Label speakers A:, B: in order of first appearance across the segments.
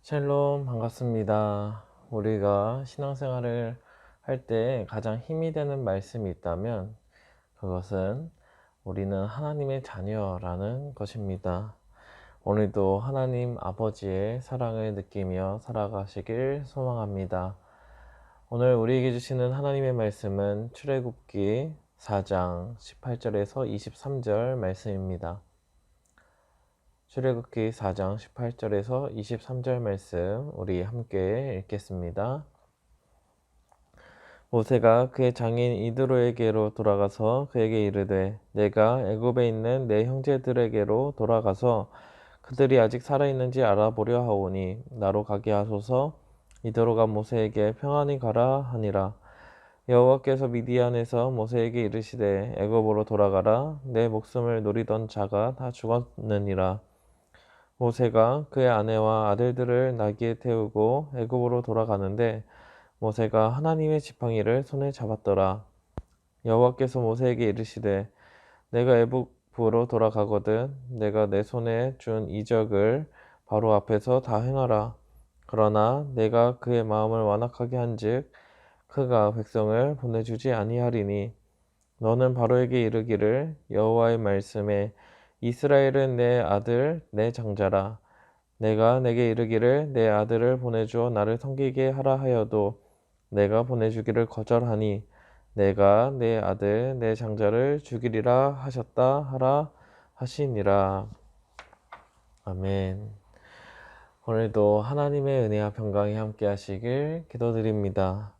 A: 샬롬 반갑습니다. 우리가 신앙생활을 할 때 가장 힘이 되는 말씀이 있다면 그것은 우리는 하나님의 자녀라는 것입니다. 오늘도 하나님 아버지의 사랑을 느끼며 살아가시길 소망합니다. 오늘 우리에게 주시는 하나님의 말씀은 출애굽기 4장 18절에서 23절 말씀입니다. 출애굽기 4장 18절에서 23절 말씀 우리 함께 읽겠습니다. 모세가 그의 장인 이드로에게로 돌아가서 그에게 이르되 내가 애굽에 있는 내 형제들에게로 돌아가서 그들이 아직 살아있는지 알아보려 하오니 나로 가게 하소서. 이드로가 모세에게 평안히 가라 하니라. 여호와께서 미디안에서 모세에게 이르시되 애굽으로 돌아가라. 내 목숨을 노리던 자가 다 죽었느니라. 모세가 그의 아내와 아들들을 나귀에 태우고 애굽으로 돌아가는데 모세가 하나님의 지팡이를 손에 잡았더라. 여호와께서 모세에게 이르시되 내가 애굽으로 돌아가거든 내가 내 손에 준 이적을 바로 앞에서 다 행하라. 그러나 내가 그의 마음을 완악하게 한즉 그가 백성을 보내주지 아니하리니 너는 바로에게 이르기를 여호와의 말씀에 이스라엘은 내 아들 내 장자라. 내가 내게 이르기를 내 아들을 보내주어 나를 섬기게 하라 하여도 내가 보내주기를 거절하니 내가 내 아들 내 장자를 죽이리라 하셨다 하라 하시니라. 아멘. 오늘도 하나님의 은혜와 평강이 함께 하시길 기도드립니다.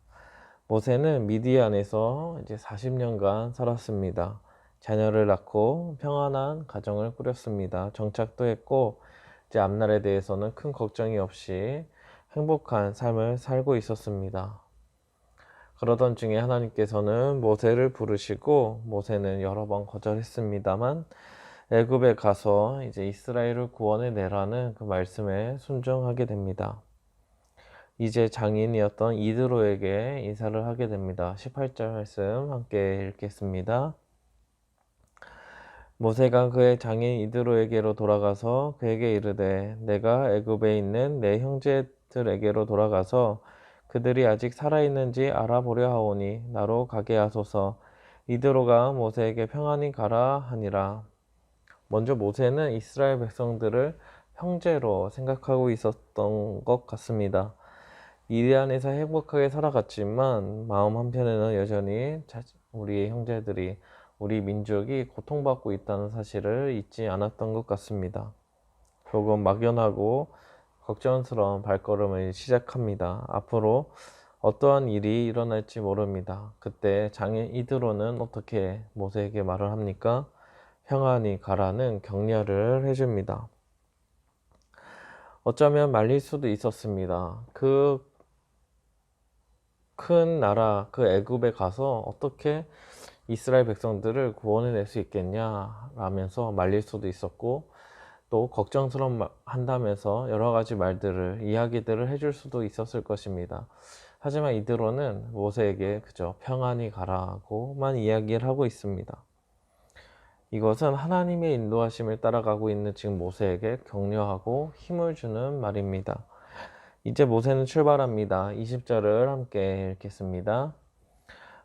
A: 모세는 미디안에서 이제 40년간 살았습니다. 자녀를 낳고 평안한 가정을 꾸렸습니다. 정착도 했고 이제 앞날에 대해서는 큰 걱정이 없이 행복한 삶을 살고 있었습니다. 그러던 중에 하나님께서는 모세를 부르시고 모세는 여러 번 거절했습니다만 애굽에 가서 이제 이스라엘을 구원해 내라는 그 말씀에 순종하게 됩니다. 이제 장인이었던 이드로에게 인사를 하게 됩니다. 18절 말씀 함께 읽겠습니다. 모세가 그의 장인 이드로에게로 돌아가서 그에게 이르되 내가 애굽에 있는 내 형제들에게로 돌아가서 그들이 아직 살아있는지 알아보려 하오니 나로 가게 하소서. 이드로가 모세에게 평안히 가라 하니라. 먼저 모세는 이스라엘 백성들을 형제로 생각하고 있었던 것 같습니다. 미디안에서 행복하게 살아갔지만 마음 한편에는 여전히 우리의 형제들이 우리 민족이 고통받고 있다는 사실을 잊지 않았던 것 같습니다. 조금 막연하고 걱정스러운 발걸음을 시작합니다. 앞으로 어떠한 일이 일어날지 모릅니다. 그때 장인 이드로는 어떻게 모세에게 말을 합니까? 평안히 가라는 격려를 해줍니다. 어쩌면 말릴 수도 있었습니다. 그 큰 나라 그 애굽에 가서 어떻게 이스라엘 백성들을 구원해낼 수 있겠냐 라면서 말릴 수도 있었고 또 걱정스러운 한다면서 여러 가지 말들을 이야기들을 해줄 수도 있었을 것입니다. 하지만 이드로는 모세에게 그저 평안히 가라고만 이야기를 하고 있습니다. 이것은 하나님의 인도하심을 따라가고 있는 지금 모세에게 격려하고 힘을 주는 말입니다. 이제 모세는 출발합니다. 20절을 함께 읽겠습니다.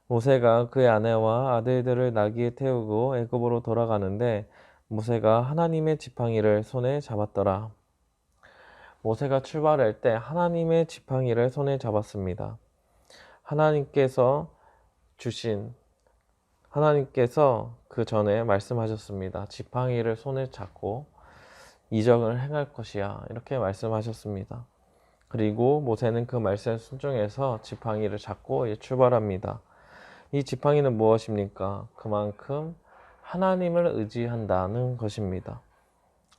A: 모세가 그의 아내와 아들들을 나귀에 태우고 애굽으로 돌아가는데 모세가 하나님의 지팡이를 손에 잡았더라. 모세가 출발할 때 하나님의 지팡이를 손에 잡았습니다. 하나님께서 그 전에 말씀하셨습니다. 지팡이를 손에 잡고 이적을 행할 것이야 이렇게 말씀하셨습니다. 그리고 모세는 그 말씀에 순종해서 지팡이를 잡고 출발합니다. 이 지팡이는 무엇입니까? 그만큼 하나님을 의지한다는 것입니다.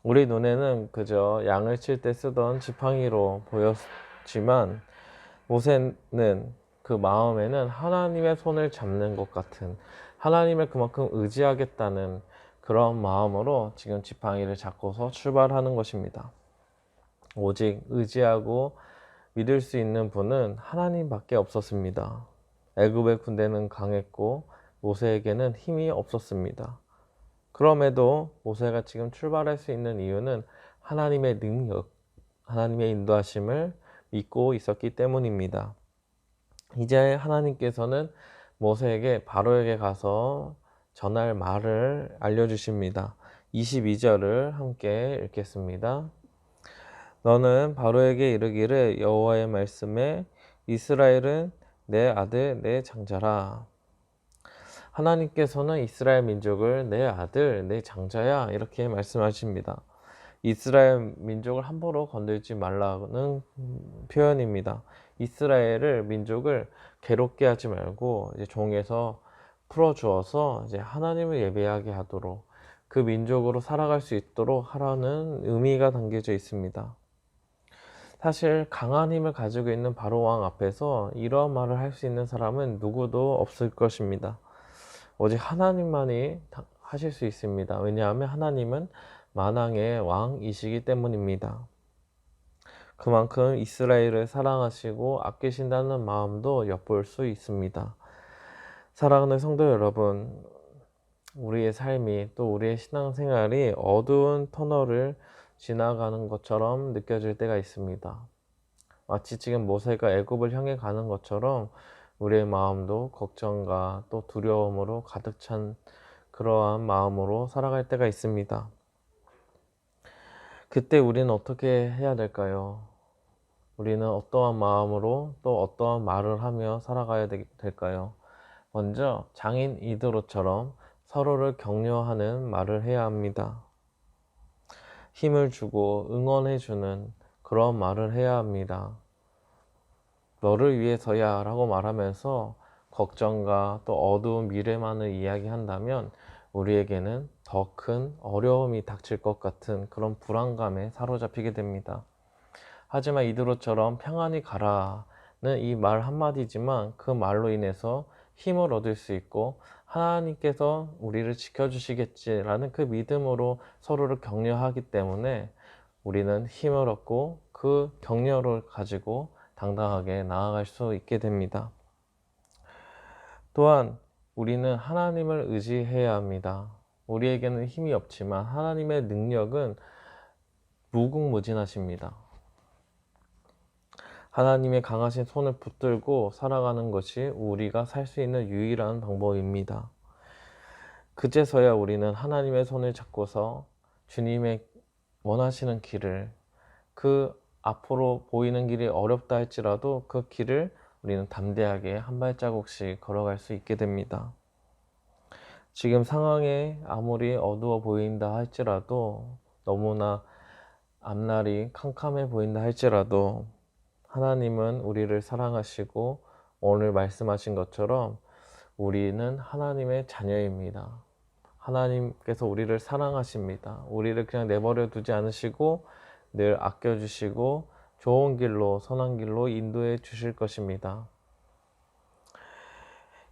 A: 우리 눈에는 그저 양을 칠 때 쓰던 지팡이로 보였지만 모세는 그 마음에는 하나님의 손을 잡는 것 같은 하나님을 그만큼 의지하겠다는 그런 마음으로 지금 지팡이를 잡고서 출발하는 것입니다. 오직 의지하고 믿을 수 있는 분은 하나님밖에 없었습니다. 애굽의 군대는 강했고 모세에게는 힘이 없었습니다. 그럼에도 모세가 지금 출발할 수 있는 이유는 하나님의 능력, 하나님의 인도하심을 믿고 있었기 때문입니다. 이제 하나님께서는 모세에게 바로에게 가서 전할 말을 알려주십니다. 22절을 함께 읽겠습니다. 너는 바로에게 이르기를 여호와의 말씀에 이스라엘은 내 아들 내 장자라. 하나님께서는 이스라엘 민족을 내 아들 내 장자야 이렇게 말씀하십니다. 이스라엘 민족을 함부로 건들지 말라는 표현입니다. 이스라엘을 민족을 괴롭게 하지 말고 이제 종에서 풀어주어서 이제 하나님을 예배하게 하도록 그 민족으로 살아갈 수 있도록 하라는 의미가 담겨져 있습니다. 사실 강한 힘을 가지고 있는 바로 왕 앞에서 이러한 말을 할 수 있는 사람은 누구도 없을 것입니다. 오직 하나님만이 하실 수 있습니다. 왜냐하면 하나님은 만왕의 왕이시기 때문입니다. 그만큼 이스라엘을 사랑하시고 아끼신다는 마음도 엿볼 수 있습니다. 사랑하는 성도 여러분, 우리의 삶이 또 우리의 신앙생활이 어두운 터널을 지나가는 것처럼 느껴질 때가 있습니다. 마치 지금 모세가 애굽을 향해 가는 것처럼 우리의 마음도 걱정과 또 두려움으로 가득 찬 그러한 마음으로 살아갈 때가 있습니다. 그때 우리는 어떻게 해야 될까요? 우리는 어떠한 마음으로 또 어떠한 말을 하며 살아가야 될까요? 먼저 장인 이드로처럼 서로를 격려하는 말을 해야 합니다. 힘을 주고 응원해주는 그런 말을 해야 합니다. 너를 위해서야 라고 말하면서 걱정과 또 어두운 미래만을 이야기한다면 우리에게는 더 큰 어려움이 닥칠 것 같은 그런 불안감에 사로잡히게 됩니다. 하지만 이드로처럼 평안히 가라는 이 말 한마디지만 그 말로 인해서 힘을 얻을 수 있고 하나님께서 우리를 지켜주시겠지라는 그 믿음으로 서로를 격려하기 때문에 우리는 힘을 얻고 그 격려를 가지고 당당하게 나아갈 수 있게 됩니다. 또한 우리는 하나님을 의지해야 합니다. 우리에게는 힘이 없지만 하나님의 능력은 무궁무진하십니다. 하나님의 강하신 손을 붙들고 살아가는 것이 우리가 살 수 있는 유일한 방법입니다. 그제서야 우리는 하나님의 손을 잡고서 주님의 원하시는 길을 그 앞으로 보이는 길이 어렵다 할지라도 그 길을 우리는 담대하게 한 발자국씩 걸어갈 수 있게 됩니다. 지금 상황에 아무리 어두워 보인다 할지라도 너무나 앞날이 캄캄해 보인다 할지라도 하나님은 우리를 사랑하시고 오늘 말씀하신 것처럼 우리는 하나님의 자녀입니다. 하나님께서 우리를 사랑하십니다. 우리를 그냥 내버려 두지 않으시고 늘 아껴주시고 좋은 길로 선한 길로 인도해 주실 것입니다.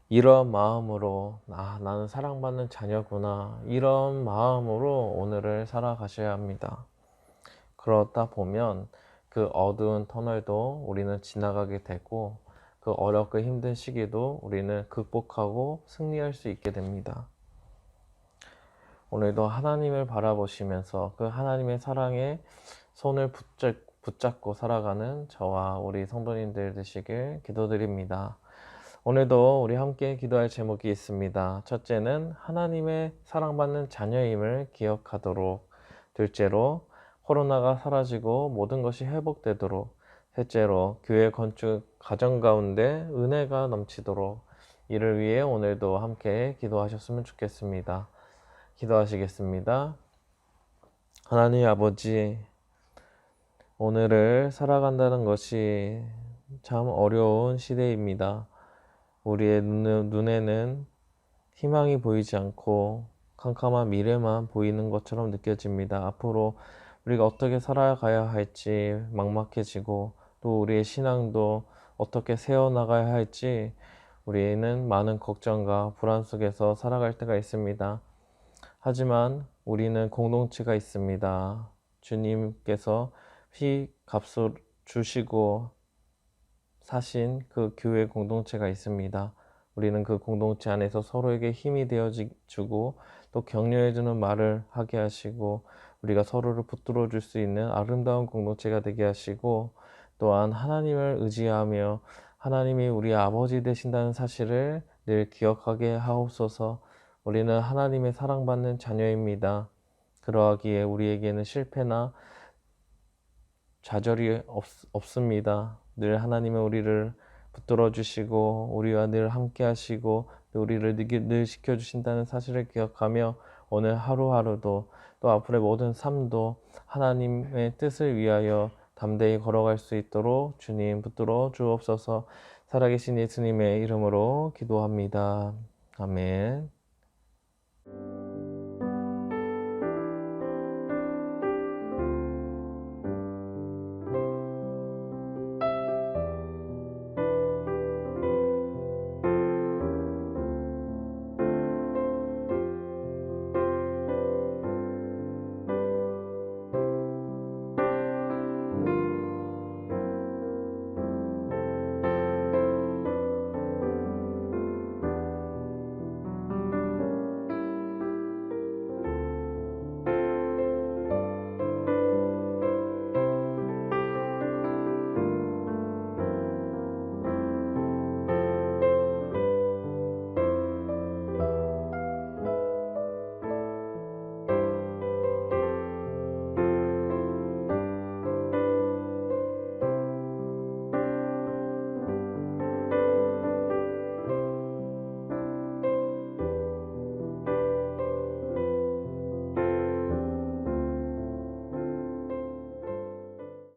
A: 이런 마음으로 나는 사랑받는 자녀구나 이런 마음으로 오늘을 살아가셔야 합니다. 그러다 보면 그 어두운 터널도 우리는 지나가게 되고 그 어렵고 힘든 시기도 우리는 극복하고 승리할 수 있게 됩니다. 오늘도 하나님을 바라보시면서 그 하나님의 사랑에 손을 붙잡고 살아가는 저와 우리 성도님들 되시길 기도드립니다. 오늘도 우리 함께 기도할 제목이 있습니다. 첫째는 하나님의 사랑받는 자녀임을 기억하도록, 둘째로 코로나가 사라지고 모든 것이 회복되도록, 셋째로 교회 건축 가정 가운데 은혜가 넘치도록 이를 위해 오늘도 함께 기도하셨으면 좋겠습니다. 기도하시겠습니다. 하나님 아버지, 오늘을 살아간다는 것이 참 어려운 시대입니다. 우리의 눈에는 희망이 보이지 않고 캄캄한 미래만 보이는 것처럼 느껴집니다. 앞으로 우리가 어떻게 살아가야 할지 막막해지고 또 우리의 신앙도 어떻게 세워나가야 할지 우리는 많은 걱정과 불안 속에서 살아갈 때가 있습니다. 하지만 우리는 공동체가 있습니다. 주님께서 값을 주시고 사신 그 교회 공동체가 있습니다. 우리는 그 공동체 안에서 서로에게 힘이 되어주고 또 격려해주는 말을 하게 하시고 우리가 서로를 붙들어 줄 수 있는 아름다운 공동체가 되게 하시고, 또한 하나님을 의지하며 하나님이 우리 아버지 되신다는 사실을 늘 기억하게 하옵소서. 우리는 하나님의 사랑받는 자녀입니다. 그러하기에 우리에게는 실패나 좌절이 없습니다. 늘 하나님은 우리를 붙들어 주시고 우리와 늘 함께 하시고 우리를 늘 지켜주신다는 사실을 기억하며 오늘 하루하루도 또 앞으로의 모든 삶도 하나님의 뜻을 위하여 담대히 걸어갈 수 있도록 주님 붙들어 주옵소서. 살아계신 예수님의 이름으로 기도합니다. 아멘.